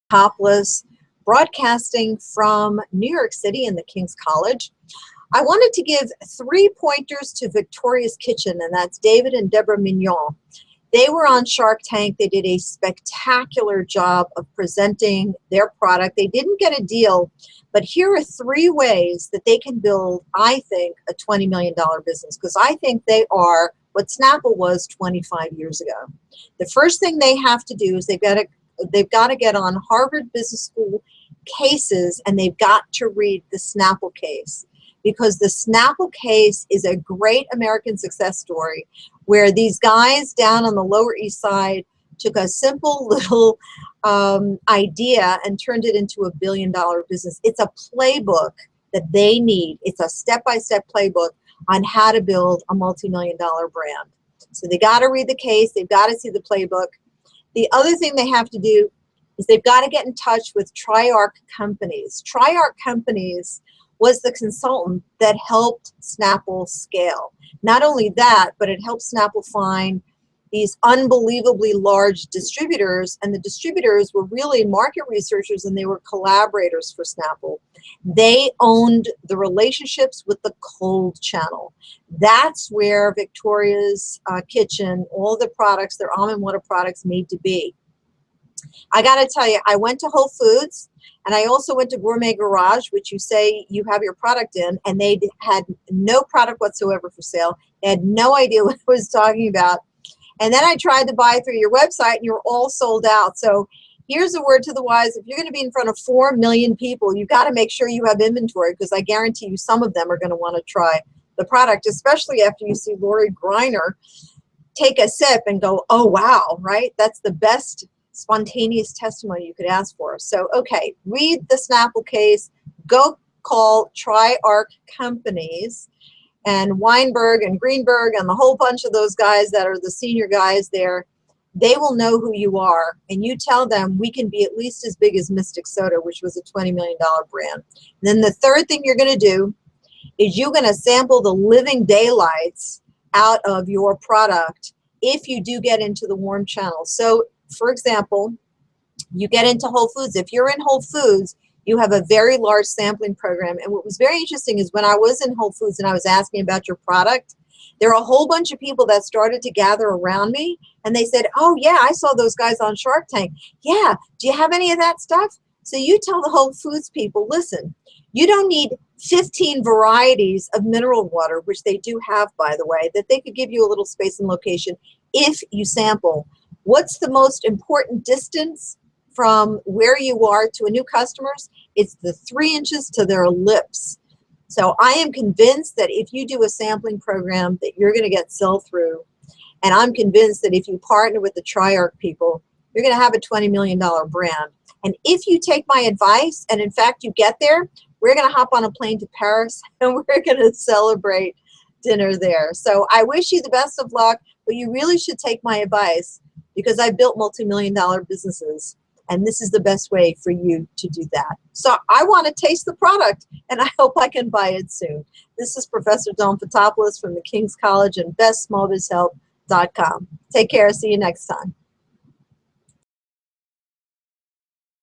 Topless, broadcasting from New York City in the King's College. I wanted to give 3 pointers to Victoria's Kitchen, and that's David and Deborah Mignon. They were on Shark Tank. They did a spectacular job of presenting their product. They didn't get a deal, but here are 3 ways that they can build, I think, a $20 million business, because I think they are what Snapple was 25 years ago. The first thing they have to do is they've got to get on Harvard Business School cases, and they've got to read the Snapple case, because the Snapple case is a great American success story where these guys down on the Lower East Side took a simple little idea and turned it into a billion-dollar business. It's a playbook that they need. It's a step-by-step playbook on how to build a multi-million-dollar brand. So they got to read the case. They've got to see the playbook. The other thing they have to do is they've got to get in touch with Triarch Companies. Triarch Companies was the consultant that helped Snapple scale. Not only that, but it helped Snapple find these unbelievably large distributors, and the distributors were really market researchers, and they were collaborators for Snapple. They owned the relationships with the cold channel. That's where Victoria's Kitchen, all the products, their almond water products, made to be. I got to tell you, I went to Whole Foods, and I also went to Gourmet Garage, which you say you have your product in, and they had no product whatsoever for sale. They had no idea what I was talking about. And then I tried to buy through your website, and you're all sold out. So here's a word to the wise. If you're going to be in front of 4 million people, you've got to make sure you have inventory, because I guarantee you some of them are going to want to try the product, especially after you see Lori Griner take a sip and go, oh, wow, right? That's the best spontaneous testimony you could ask for. So, okay, read the Snapple case, go call Triarch Companies, and Weinberg and Greenberg and the whole bunch of those guys that are the senior guys there. They will know who you are, and you tell them we can be at least as big as Mystic Soda, which was a $20 million brand. And then the third thing you're going to do is you're going to sample the living daylights out of your product if you do get into the warm channel. So, for example, you get into Whole Foods. If you're in Whole Foods, you have a very large sampling program. And what was very interesting is when I was in Whole Foods and I was asking about your product, there are a whole bunch of people that started to gather around me, and they said, oh, yeah, I saw those guys on Shark Tank. Yeah, do you have any of that stuff? So you tell the Whole Foods people, listen, you don't need 15 varieties of mineral water, which they do have, by the way, that they could give you a little space and location if you sample. What's the most important distance from where you are to a new customer's? It's the 3 inches to their lips. So I am convinced that if you do a sampling program that you're going to get sell-through, and I'm convinced that if you partner with the Triarch people, you're going to have a $20 million brand. And if you take my advice, and in fact you get there, we're going to hop on a plane to Paris, and we're going to celebrate dinner there. So I wish you the best of luck, but you really should take my advice, because I built multi-million-dollar businesses, and this is the best way for you to do that. So I want to taste the product, and I hope I can buy it soon. This is Professor Dawn Fotopoulos from the King's College and bestsmallbizhelp.com. Take care. See you next time.